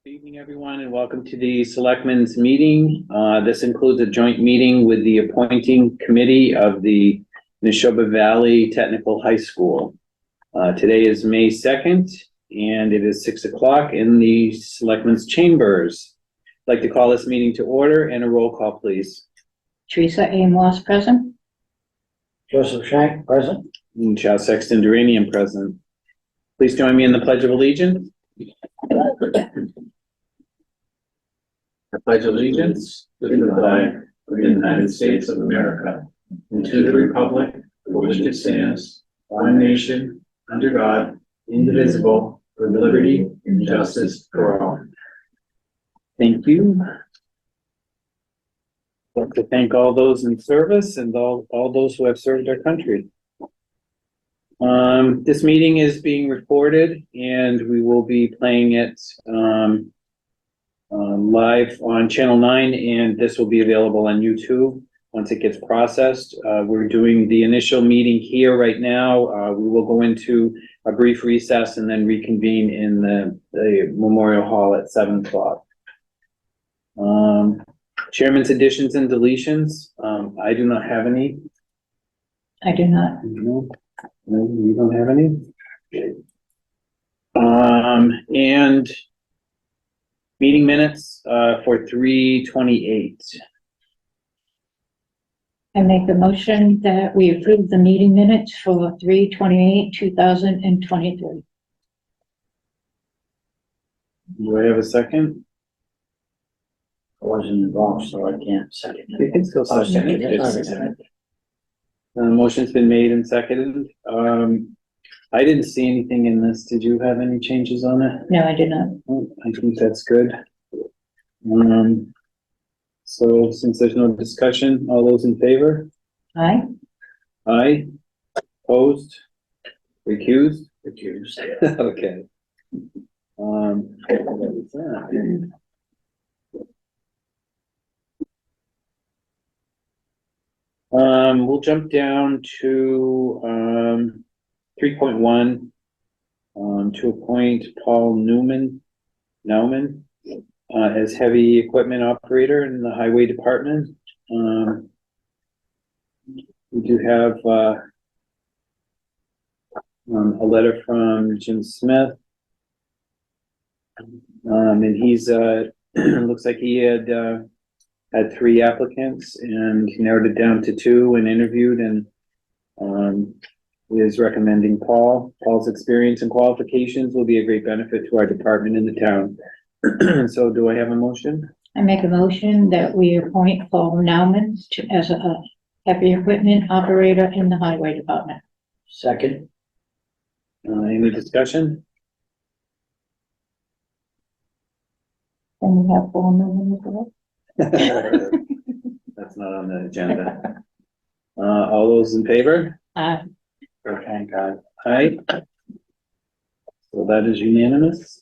Good evening, everyone, and welcome to the Selectmen's meeting. This includes a joint meeting with the appointing committee of the Neshoba Valley Technical High School. Today is May 2nd, and it is 6 o'clock in the Selectmen's chambers. I'd like to call this meeting to order and a roll call, please. Teresa A. Moss present. Joseph Shank present. And Charles Sexton Duranian present. Please join me in the Pledge of Allegiance. I pledge allegiance to the flag of the United States of America and to the republic for which it stands, one nation, under God, indivisible, with liberty and justice for all. Thank you. I'd like to thank all those in service and all those who have served our country. This meeting is being recorded and we will be playing it live on Channel 9, and this will be available on YouTube once it gets processed. We're doing the initial meeting here right now. We will go into a brief recess and then reconvene in the Memorial Hall at 7 o'clock. Chairman's additions and deletions. I do not have any. I do not. No, you don't have any? And meeting minutes for 3/28. I make the motion that we approve the meeting minutes for 3/28/2023. Do I have a second? I wasn't involved, so I can't second You it. can still I'll second second it. it. Motion's been made and seconded. I didn't see anything in this. Did you have any changes on it? No, I did not. Oh, I think that's good. So since there's no discussion, all those in favor? Aye. Aye. Opposed? Recused? Recused. Okay. What was that? We'll jump down to 3.1 to appoint Paul Nauman as heavy equipment operator in the highway department. We do have a letter from Jim Smith, and he's looks like he had 3 applicants and he narrowed it down to 2 and interviewed, and is recommending Paul. Paul's experience and qualifications will be a great benefit to our department in the town. So do I have a motion? I make a motion that we appoint Paul Nauman as a heavy equipment operator in the highway department. Second. Any discussion? And we have Paul Nauman as well. That's not on the agenda. All those in favor? Thank God. Aye. So that is unanimous.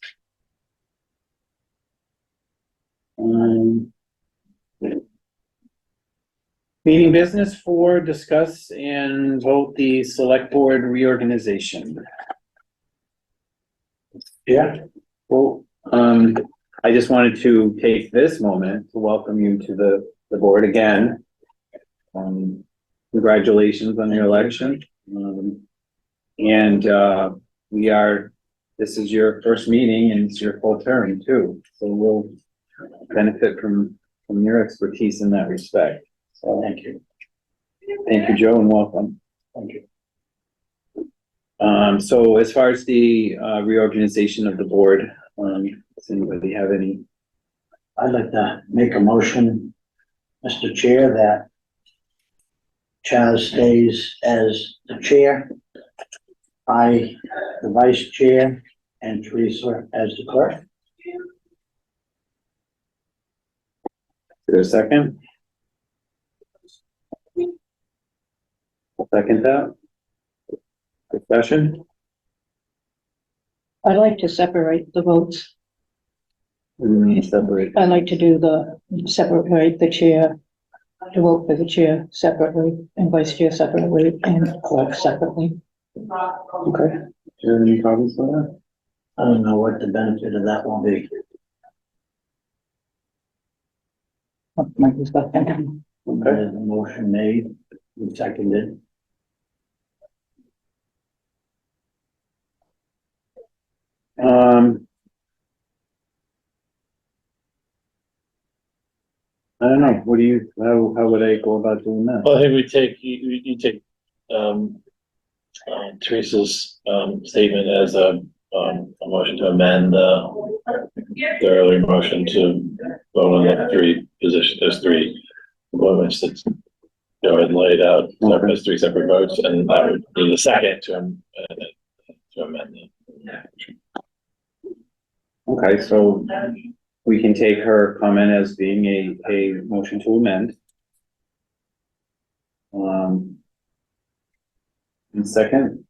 Meeting business for discuss and vote the select board reorganization. Yeah. Well, I just wanted to take this moment to welcome you to the board again. Congratulations on your election. This is your first meeting and it's your full term too. So we'll benefit from your expertise in that respect. So Thank you. thank you, Joe, and welcome. Thank you. So as far as the reorganization of the board, does anybody have any? I'd like to make a motion, Mr. Chair, that Chaz stays as the chair, I the vice chair, and Teresa as the clerk. Is there a second? I'll second that. Discussion? I'd like to separate the votes. Separate. I like to do separate the chair, to vote for the chair separately and vice chair separately and clerk separately. Okay. Do you have any problems with that? I don't know what the benefit of that will be. Mike was back then. There's a motion made and seconded. I don't know, what do you, how would I go about doing that? Well, I think we take, you take, Teresa's, statement as a motion to amend the earlier motion to vote on the three positions, there's three appointments that go ahead and lay it out as three separate votes, and that would be the second to amend it. Okay, so we can take her comment as being a motion to amend. And second.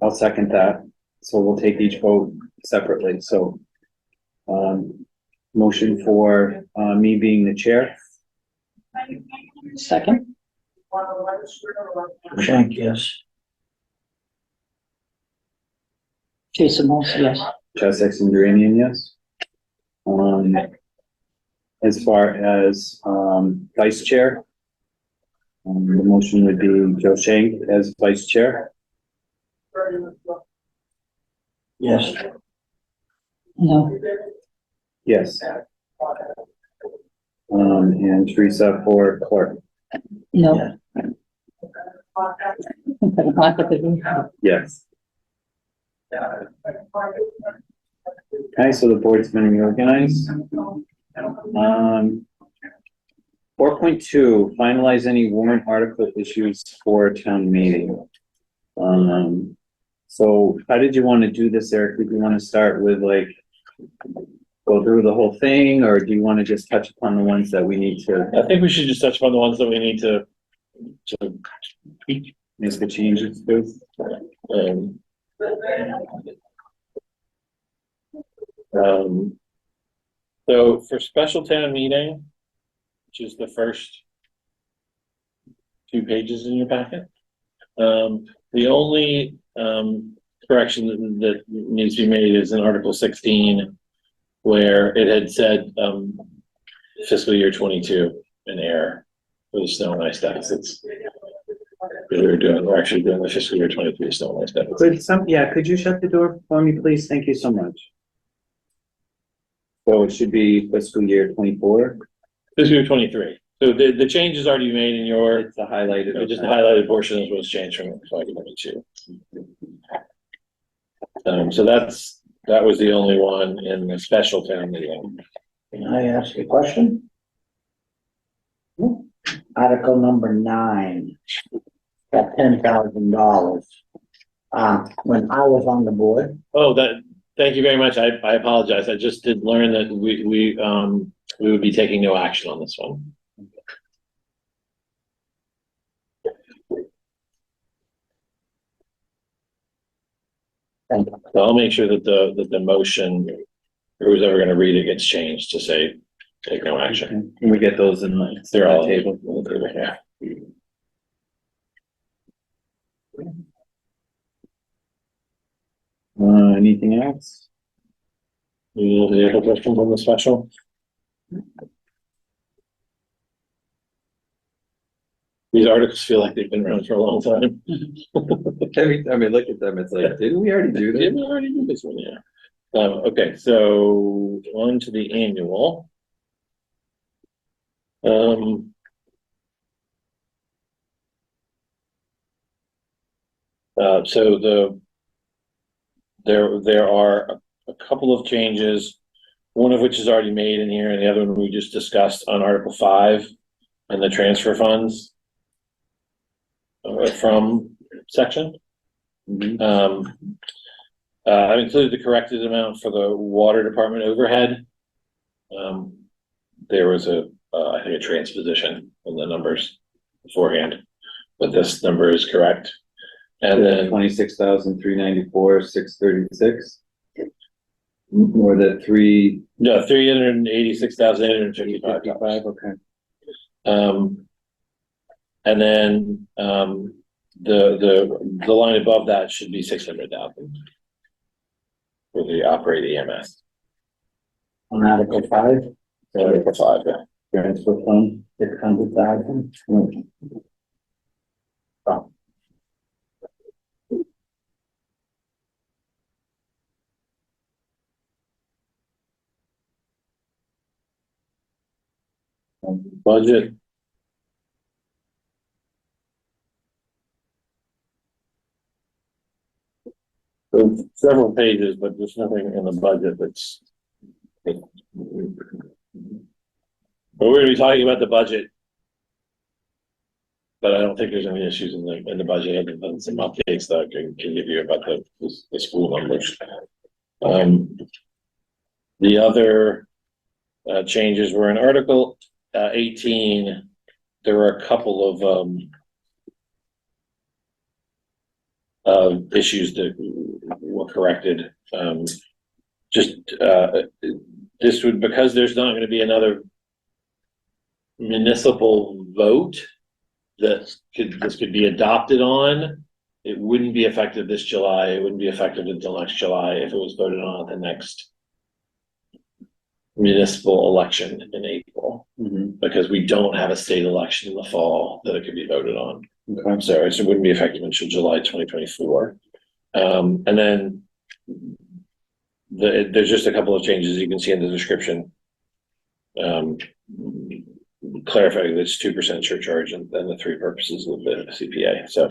I'll second that, so we'll take each vote separately, so. Motion for, me being the chair, Second, Shank, yes. Jason Moss, yes. Chaz Sexton-Duranian, yes. As far as, vice chair. The motion would be Joe Shank as vice chair. Yes. No, Yes. And Teresa for clerk. no. Yes. Okay, so the board's been reorganized. 4.2, finalize any warrant article issues for town meeting. So how did you want to do this, Eric? Did you want to start with like, go through the whole thing, or do you want to just touch upon the ones that we need to I think we should just touch upon the ones that we need to tweak. make the changes to? So for special town meeting, which is the first 2 pages in your packet, the only correction that needs to be made is in Article 16, where it had said fiscal year 22 in error for the snow and ice deficits. We're actually doing the fiscal year 23 snow and ice deficits. Could you shut the door for me, please? Thank you so much. So it should be fiscal year 24. Fiscal year 23. So the change is already made in your, It's the highlighted. just the highlighted portion is what's changed from 2022. So that was the only one in the special town meeting. Can I ask a question? Article number 9, that $10,000. When I was on the board, Oh, thank you very much. I apologize. I just did learn that we would be taking no action on this one. thank you. So I'll make sure that the motion, or who's ever gonna read it, gets changed to say, take no action. Can we get those in the They're all table? yeah. Anything else? Any other questions on the special? These articles feel like they've been around for a long time. Every time I look at them, it's like, didn't we already do Did we already do this one? Yeah. Okay, so on to the annual. So there are a couple of changes, one of which is already made in here, and the other one we just discussed on Article 5 and the transfer funds from section. I've included the corrected amount for the water department overhead. There was I think a transposition in the numbers beforehand, but this number is correct. And then 26,394, 636. Or the three. no, $386,855. Okay. And then the line above that should be 600,000 for the operate EMS. On Article 5, Article 5, yeah. transfer fund, 600,000. Budget. So several pages, but there's nothing in the budget that's. But we're gonna be talking about the budget. But I don't think there's any issues in the budget, other than some updates that I can give you about the school numbers. The other changes were in Article 18. There were a couple of issues that were corrected. This would, because there's not going to be another municipal vote that this could be adopted on. It wouldn't be effective this July. It wouldn't be effective until next July if it was voted on at the next municipal election in April, because we don't have a state election in the fall that it could be voted on. Okay. So it wouldn't be effective until July 2024. And then there's just a couple of changes you can see in the description. Clarifying that it's 2% surcharge and then the three purposes of the CPA. So.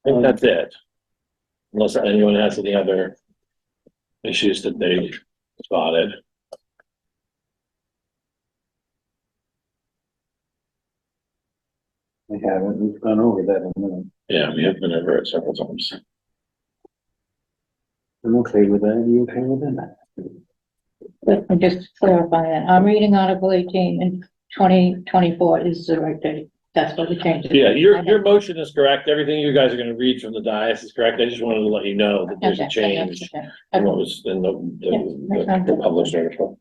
I think that's it. Unless anyone has any other issues that they spotted. I haven't, we've gone over that in a minute. Yeah, we have been over it several times. I'm okay with that. Are you okay with that? But just to clarify that, I'm reading Article 18 and 2024 is the right date. That's what we changed. it. Yeah, your motion is correct. Everything you guys are gonna read from the dais is correct. I just wanted to let you know that there's a Okay, change okay. in what was in the published article.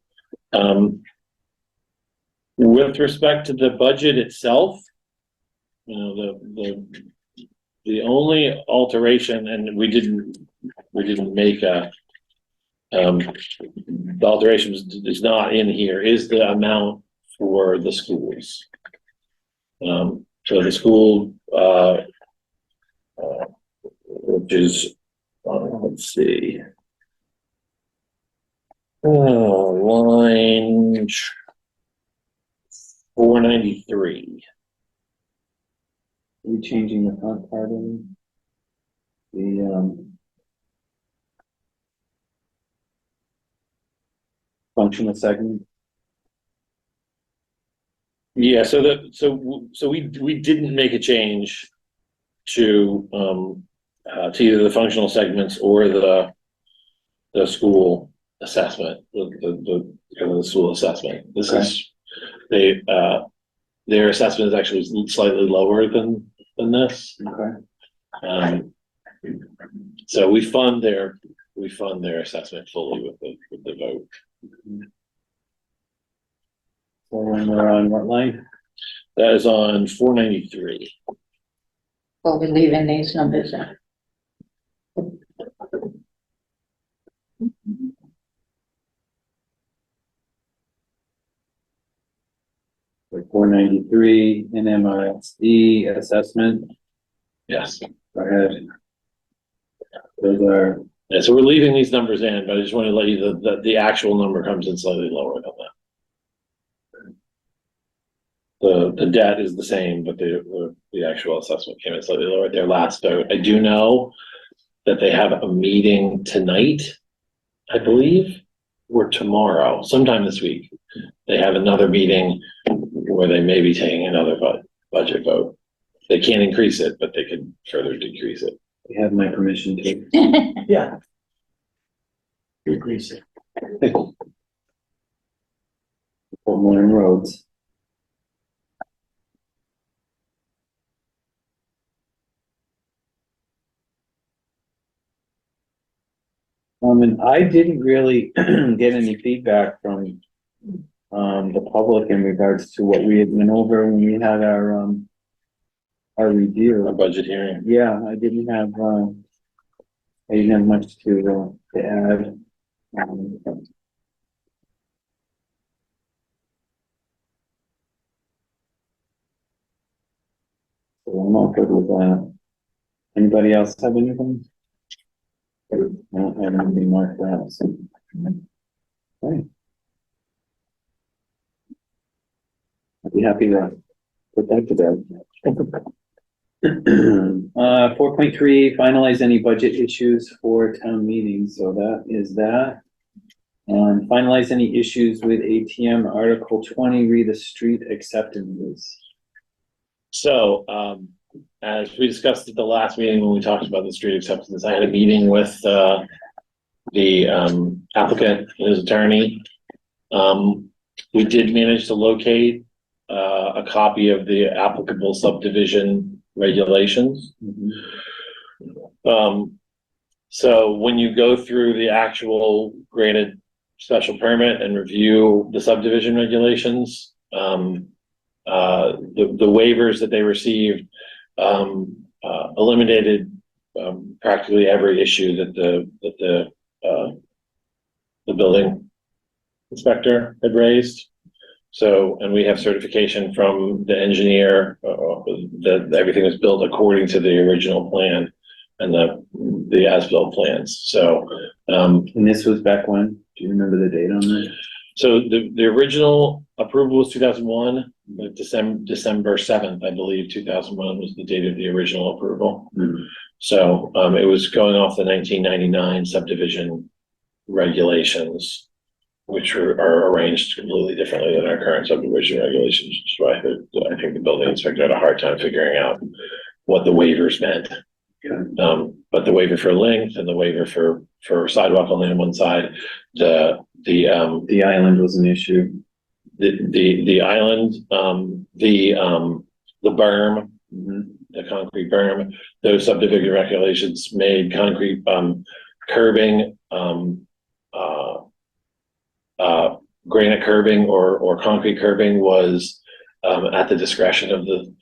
With respect to the budget itself, you know, the only alteration, and we didn't make a, the alteration is not in here, is the amount for the schools. So the school, which is, let's see, line 493. Are we changing the front part of the, functional segment? Yeah, so we didn't make a change to either the functional segments or the school assessment, the school assessment. This is their assessment is actually slightly lower than this. Okay. So we fund their assessment fully with the vote. So when we're on what line? That is on 493. Well, we're leaving these numbers in. Like 493 NMRSD assessment. Yes. Go ahead. Those are, Yeah, so we're leaving these numbers in, but I just want to let you know that the actual number comes in slightly lower than that. The debt is the same, but the actual assessment came in slightly lower at their last vote. I do know that they have a meeting tonight, I believe, or tomorrow, sometime this week. They have another meeting where they may be taking another budget vote. They can't increase it, but they could further decrease it. you have my permission to. Yeah. Increase it. Put more in roads. And I didn't really get any feedback from the public in regards to what we had went over when we had our A review. budget hearing. Yeah, I didn't have much to add. So I'm all good with that. Anybody else have anything? I don't have anything marked out, so. Okay. I'd be happy to put that to bed. 4.3, finalize any budget issues for town meetings, so that is that. Finalize any issues with ATM, Article 20, read the street acceptances. So, as we discussed at the last meeting when we talked about the street acceptance, I had a meeting with, the applicant and his attorney. We did manage to locate, a copy of the applicable subdivision regulations. So when you go through the actual granted special permit and review the subdivision regulations, the waivers that they received eliminated practically every issue that the building inspector had raised. So, and we have certification from the engineer that everything was built according to the original plan and the as-built plans. So, And this was back when? Do you remember the date on that? so the original approval was 2001, December 7th, I believe, 2001 was the date of the original approval. So, it was going off the 1999 subdivision regulations, which are arranged completely differently than our current subdivision regulations, which is why I think the building inspector had a hard time figuring out what the waivers meant. But the waiver for length and the waiver for sidewalk only on one side, the island was an issue. the island, the berm, the concrete berm, those subdivision regulations made concrete curbing, granite curbing or concrete curbing was at the discretion of the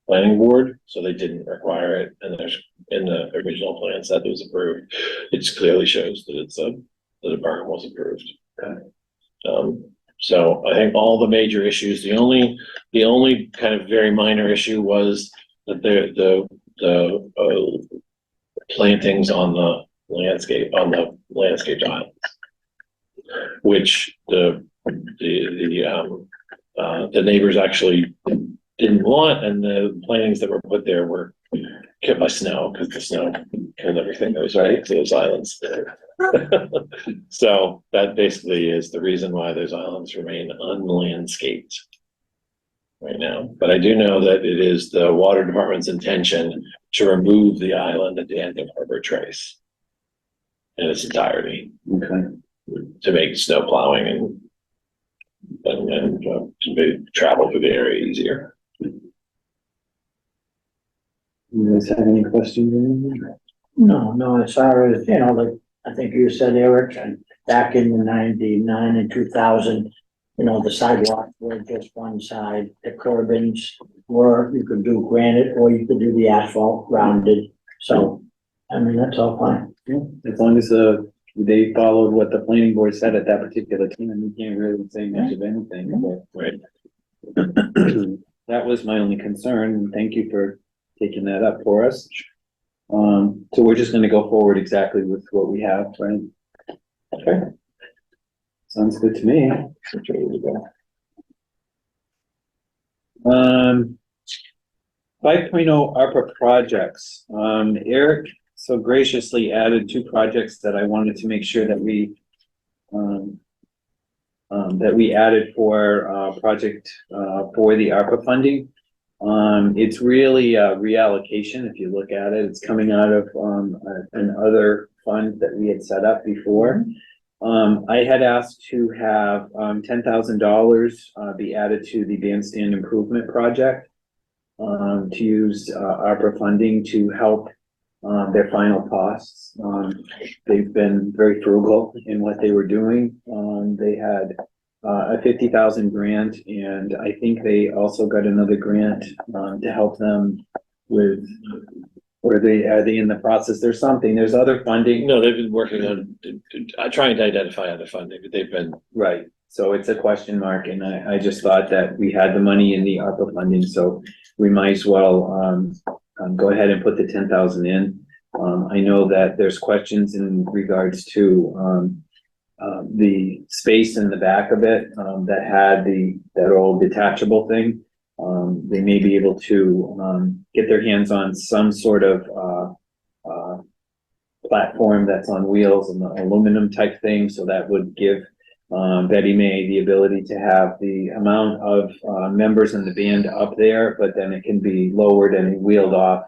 planning board, so they didn't require it. And there's in the original plans that was approved, it just clearly shows that that a berm was approved. Okay. So I think all the major issues, the only kind of very minor issue was that the plantings on the landscape islands, which the neighbors actually didn't want, and the plantings that were put there were kept by snow because the snow killed everything that was right to those islands. So that basically is the reason why those islands remain unlandscaped right now. But I do know that it is the water department's intention to remove the island at the end of Harbor Trace in its entirety. Okay. To make snow plowing and to make travel through the area easier. You guys have any questions? No, as far as, like, I think you said, Eric, and back in the 99 and 2000, the sidewalks were just one side, the curbings were, you could do granite or you could do the asphalt rounded. So, I mean, that's all fine. Yeah, as long as they followed what the planning board said at that particular time, you can't really say much of anything. But Right. that was my only concern, and thank you for taking that up for us. So we're just gonna go forward exactly with what we have, right? Okay. Sounds good to me. 5.0 ARPA projects. Eric so graciously added 2 projects that I wanted to make sure that we added for project for the ARPA funding. It's really a reallocation. If you look at it, it's coming out of another fund that we had set up before. I had asked to have $10,000 be added to the bandstand improvement project, to use ARPA funding to help their final costs. They've been very frugal in what they were doing. They had a 50,000 grant, and I think they also got another grant, to help them with, or are they in the process? There's something, there's other funding. No, they've been working on, trying to identify other funding, but they've been, Right, so it's a question mark, and I just thought that we had the money in the ARPA funding, so we might as well, go ahead and put the 10,000 in. I know that there's questions in regards to, the space in the back of it, that had that old detachable thing. They may be able to, get their hands on some sort of, platform that's on wheels and the aluminum type thing, so that would give Betty May the ability to have the amount of members in the band up there, but then it can be lowered and wheeled off,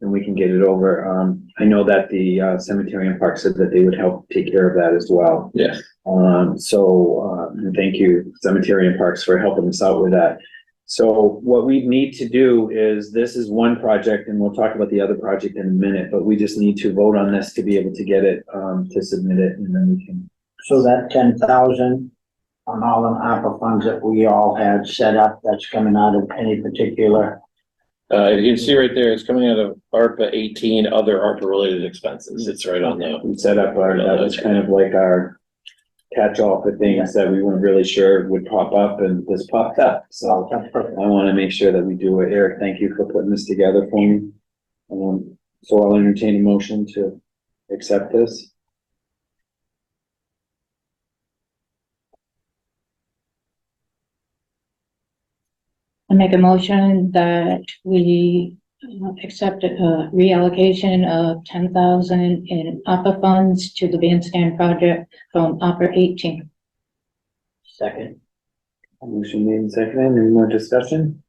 and we can get it over. I know that the Cemetery and Park said that they would help take care of that as well. yes. Thank you, Cemetery and Parks, for helping us out with that. So what we need to do is, this is one project, and we'll talk about the other project in a minute, but we just need to vote on this to be able to get it, to submit it, and then we can. So that 10,000 on all the ARPA funds that we all had set up, that's coming out of any particular, You can see right there, it's coming out of ARPA 18, other ARPA related expenses. It's right on the, We set up that was kind of like our catch-all for things that we weren't really sure would pop up, and this popped up, so that's perfect. I want to make sure that we do it. Eric, thank you for putting this together for me. So I'll entertain a motion to accept this. I make a motion that we accept a reallocation of 10,000 in ARPA funds to the bandstand project from ARPA 18. Second, Motion made and seconded. Any more discussion?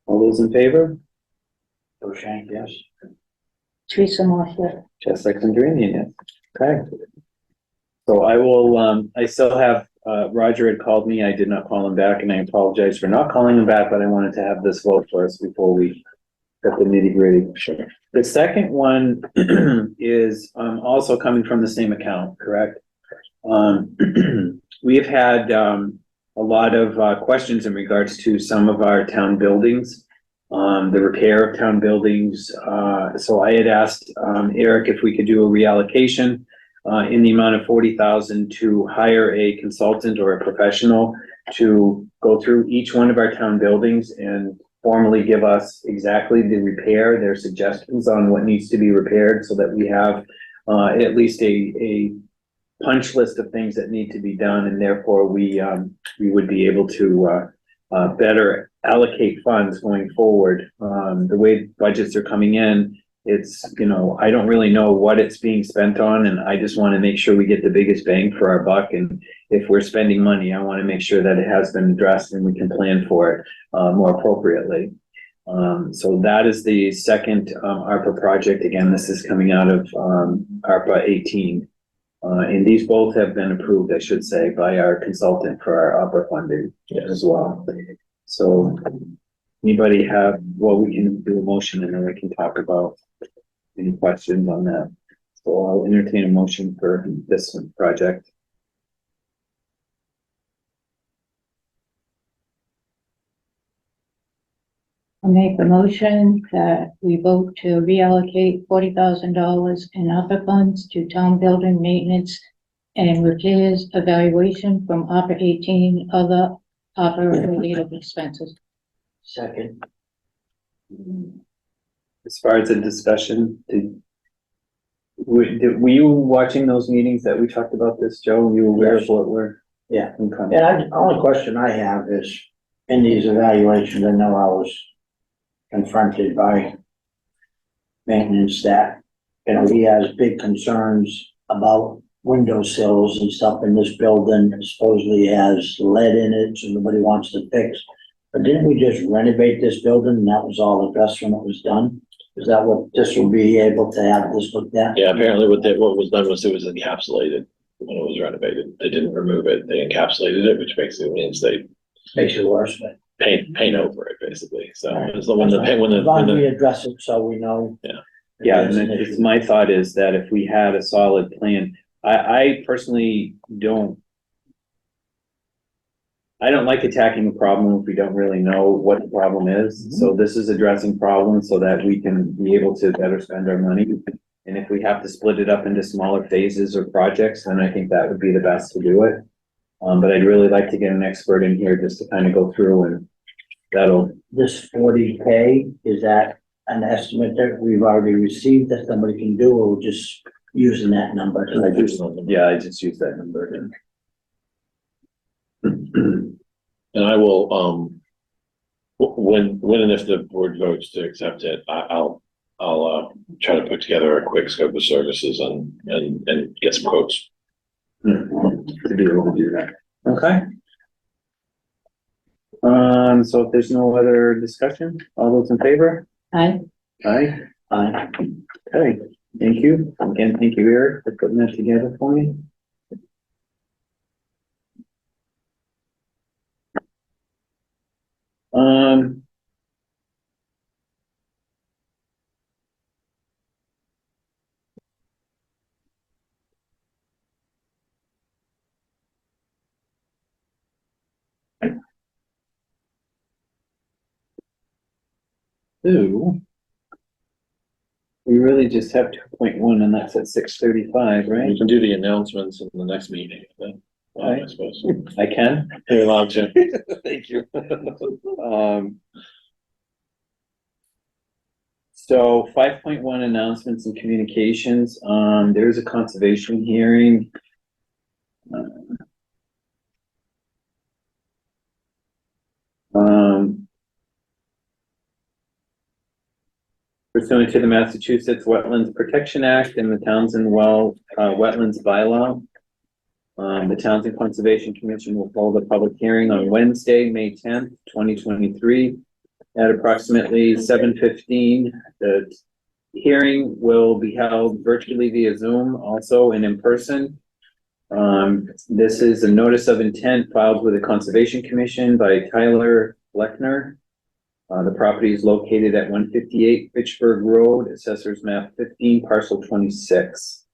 All those in favor? Boshank, yes. Teresa Marshall. Just like Andrinian, yes. Okay. So I will, I still have, Roger had called me. I did not call him back, and I apologize for not calling him back, but I wanted to have this vote first before we got the nitty gritty. Sure. The second one is, also coming from the same account, correct? We've had, a lot of, questions in regards to some of our town buildings, the repair of town buildings. So I had asked, Eric if we could do a reallocation in the amount of 40,000 to hire a consultant or a professional to go through each one of our town buildings and formally give us exactly the repair, their suggestions on what needs to be repaired, so that we have at least a punch list of things that need to be done, and therefore we would be able to better allocate funds going forward. The way budgets are coming in, it's, I don't really know what it's being spent on, and I just want to make sure we get the biggest bang for our buck. And if we're spending money, I want to make sure that it has been addressed and we can plan for it more appropriately. So that is the second ARPA project. Again, this is coming out of ARPA 18. And these both have been approved, I should say, by our consultant for our ARPA funding as well. So anybody have, well, we can do a motion and then we can talk about any questions on that. So I'll entertain a motion for this project. I make a motion that we vote to reallocate $40,000 in ARPA funds to town building maintenance and repairs evaluation from ARPA 18, other ARPA related expenses. Second, As far as the discussion, were you watching those meetings that we talked about this, Joe? Were you aware of what we're? yeah. Okay. And the only question I have is, in these evaluations, I know I was confronted by maintenance that, he has big concerns about windowsills and stuff in this building, supposedly has lead in it, so nobody wants to fix. But didn't we just renovate this building and that was all addressed when it was done? Is that what this will be able to have this looked at? yeah, apparently what was done was it was encapsulated when it was renovated. They didn't remove it, they encapsulated it, which basically means they Makes it worse, but. paint over it, basically. So it's the As long as we the address it so we know. Yeah, and it's, my thought is that if we had a solid plan, I personally don't I don't like attacking a problem if we don't really know what the problem is. So this is addressing problems so that we can be able to better spend our money. And if we have to split it up into smaller phases or projects, then I think that would be the best to do it. But I'd really like to get an expert in here just to kind of go through and that'll, This 40K, is that an estimate that we've already received that somebody can do, or we're just using that number? I just use that number. And I will, when and if the board votes to accept it, I'll try to put together a quick scope of services and get some quotes. To be able to do that. Okay. So if there's no other discussion, all those in favor? Aye. Aye. Aye. Okay, thank you. Again, thank you, Eric, for putting that together for me. Um. So. We really just have 2.1 and that's at 6:35, right? We can do the announcements in the next meeting, then, I suppose. I can. You're allowed to. Thank you. So 5.1 announcements and communications, there's a conservation hearing. Pursuant to the Massachusetts Wetlands Protection Act and the Townsend Wetlands Bylaw. The Townsend Conservation Commission will hold a public hearing on Wednesday, May 10th, 2023 at approximately 7:15. The hearing will be held virtually via Zoom also and in person. This is a notice of intent filed with the Conservation Commission by Tyler Lechner. The property is located at 158 Fitchburg Road, Assessor's Map 15, Parcel 26.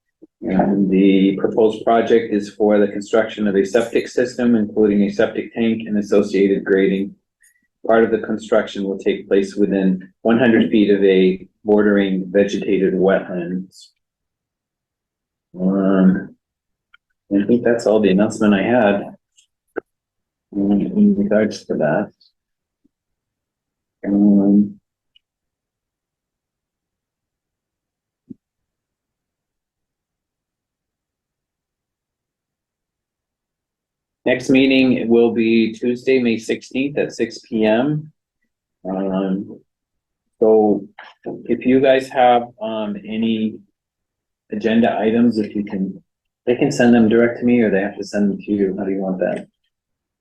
And the proposed project is for the construction of a septic system, including a septic tank and associated grading. Part of the construction will take place within 100 feet of a bordering vegetated wetlands. I think that's all the announcement I had in regards to that. Next meeting will be Tuesday, May 16th at 6 p.m. So if you guys have any agenda items, if you can, they can send them direct to me or they have to send them to you. How do you want that?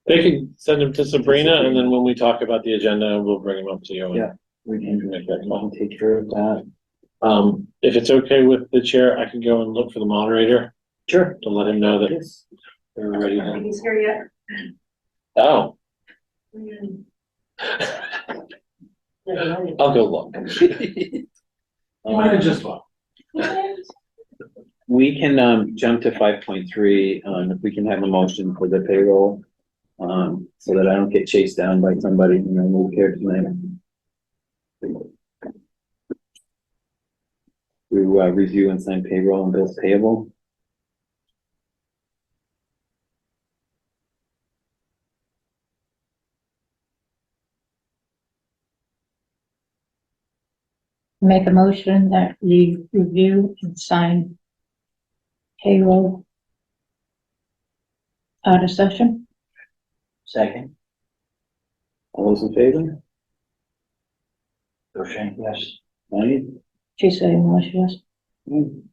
They can send them to Sabrina, and then when we talk about the agenda, we'll bring them up to you. And Yeah. We can make that call. take care of that. If it's okay with the chair, I can go and look for the moderator Sure. to let him know that Yes. they're ready. I don't think he's here yet. Oh, Mm. I'll go look. Just we can jump to 5.3, if we can have a motion for the payroll. So that I don't get chased down by somebody and I move here tonight. We review and sign payroll and bills payable. Make a motion that we review and sign payroll out of session. Second. All those in favor? Boshain, yes. Right? She said, yes. Mm.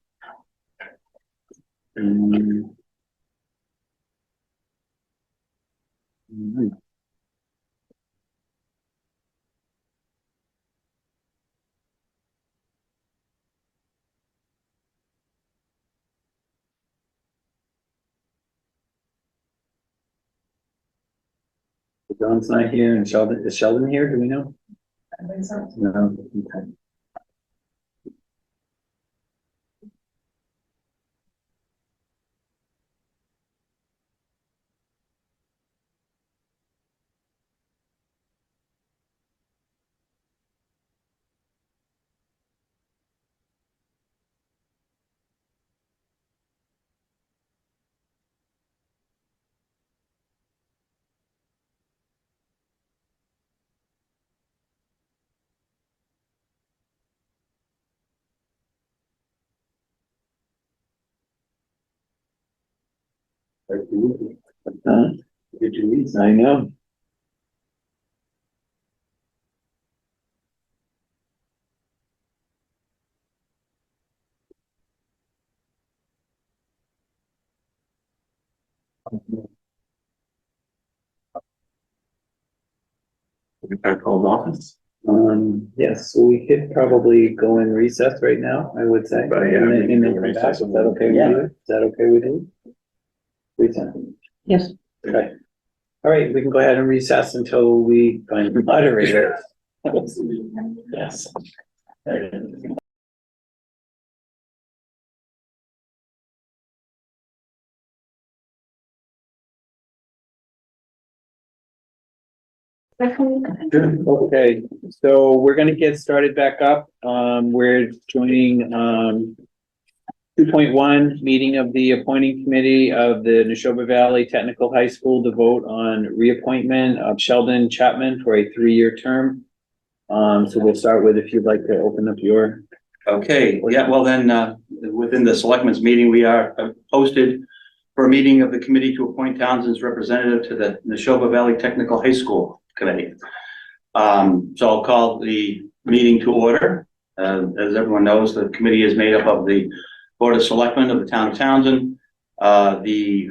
John's not here and Sheldon, is Sheldon here? Do we know? I think so. No. Okay. Huh? I know. Yes, so we could probably go in recess right now, I would say. But, yeah, And we then can and go then in come back. recess Is and that then- okay with Yeah. you? Is that okay with you? Recess. Yes, Okay. All right, we can go ahead and recess until we find a moderator. Yes. Okay, so we're gonna get started back up. We're joining, 2.1, meeting of the appointing committee of the Neshoba Valley Technical High School to vote on reappointment of Sheldon Chapman for a 3-year term. So we'll start with, if you'd like to open up your. Okay, yeah, well then, within the selectmen's meeting, we are posted for a meeting of the committee to appoint Townsend's representative to the Neshoba Valley Technical High School Committee. So I'll call the meeting to order. As everyone knows, the committee is made up of the Board of Selectmen of the town of Townsend, the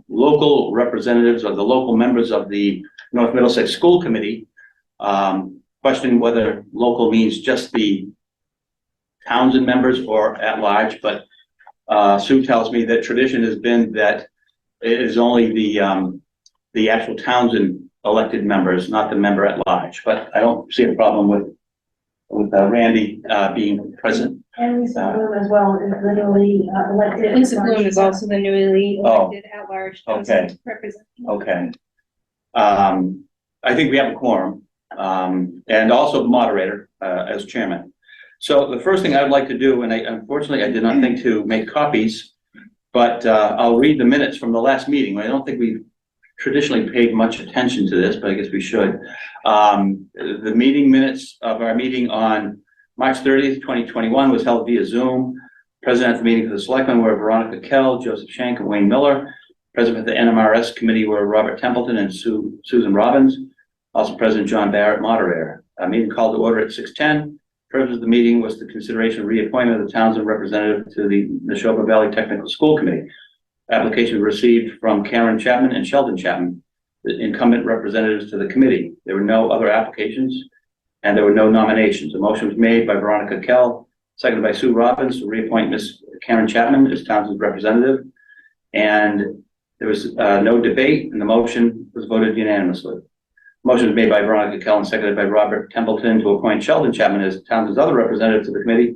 local representatives or the local members of the North Middlesex School Committee, questioning whether local means just the Townsend members or at large, but Sue tells me that tradition has been that it is only the actual Townsend elected members, not the member at large. But I don't see a problem with Randy being present. And Lisa Bloom as well is literally elected. Lisa Bloom is also the newly Oh, elected at-large okay. representative. Okay. I think we have a quorum, and also the moderator as chairman. So the first thing I'd like to do, and unfortunately I did not think to make copies, but I'll read the minutes from the last meeting. I don't think we've traditionally paid much attention to this, but I guess we should. The meeting minutes of our meeting on March 30th, 2021 was held via Zoom. Present at the meeting for the selectmen were Veronica Kell, Joseph Shank, and Wayne Miller. Present at the NMRS committee were Robert Templeton and Susan Robbins. Also present John Barrett, moderator. Meeting called to order at 6:10. Purpose of the meeting was the consideration of reappointment of the Townsend representative to the Neshoba Valley Technical School Committee. Application received from Karen Chapman and Sheldon Chapman, the incumbent representatives to the committee. There were no other applications and there were no nominations. A motion was made by Veronica Kell, seconded by Sue Robbins to reappoint Ms. Karen Chapman as Townsend's representative. And there was no debate and the motion was voted unanimously. Motion was made by Veronica Kell and seconded by Robert Templeton to appoint Sheldon Chapman as Townsend's other representative to the committee,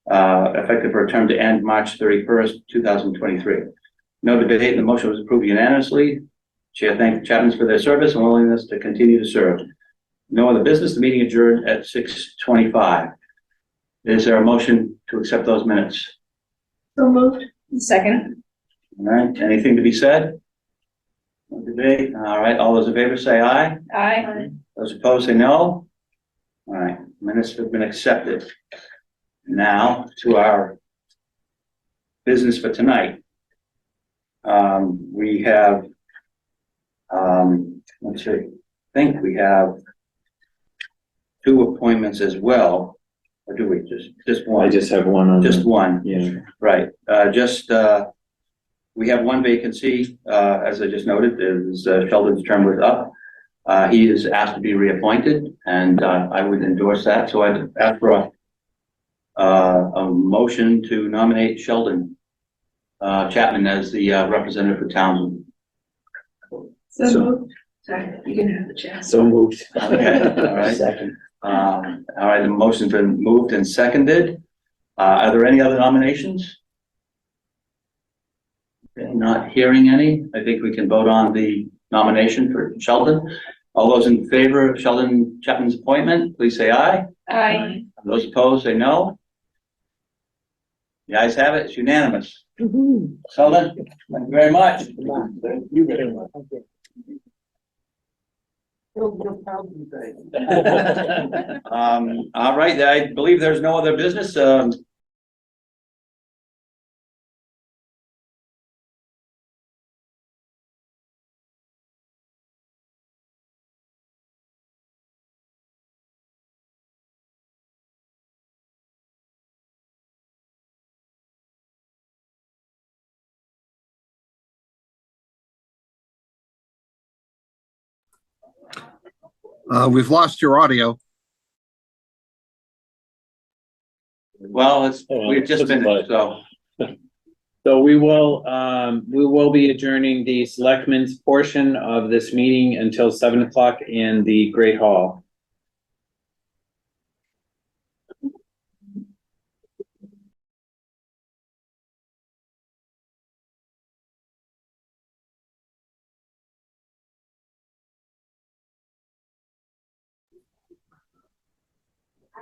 effective for a term to end March 31st, 2023. No debate and the motion was approved unanimously. Chair thanked the Chapmans for their service and willingness to continue to serve. No other business. The meeting adjourned at 6:25. Is there a motion to accept those minutes? So moved. Second. All right, anything to be said? No debate. All right, all those in favor say aye. Aye. Those opposed say no. All right, minutes have been accepted. Now to our business for tonight. We have, let's see, I think we have 2 appointments as well. Or do we just one? I just have one on. Just one. Yeah. Right, we have one vacancy, as I just noted, is Sheldon's term was up. He is asked to be reappointed and, I would endorse that. So I'd ask for a motion to nominate Sheldon Chapman as the representative for Townsend. So moved. Sorry, you can have the chance. So moved. Okay, all right. Second. All right, the motion's been moved and seconded. Are there any other nominations? Okay, not hearing any. I think we can vote on the nomination for Sheldon. All those in favor of Sheldon Chapman's appointment, please say aye. Aye. Those opposed, say no. The ayes have it, it's unanimous. Sheldon, thank you very much. You very much. All right, I believe there's no other business. We've lost your audio. Well, Oh, we've just doesn't finished, matter. so. So we will be adjourning the selectmen's portion of this meeting until 7 o'clock in the Great Hall.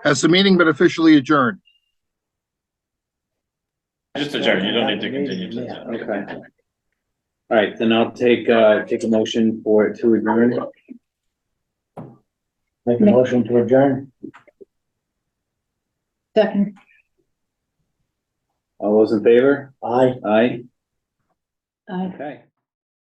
Has the meeting been officially adjourned? Just adjourn, you don't need to continue to. Yeah. Okay. All right, then I'll take a motion for it to adjourn. Make a motion to adjourn? Second, All those in favor? Aye. Aye. aye. Okay.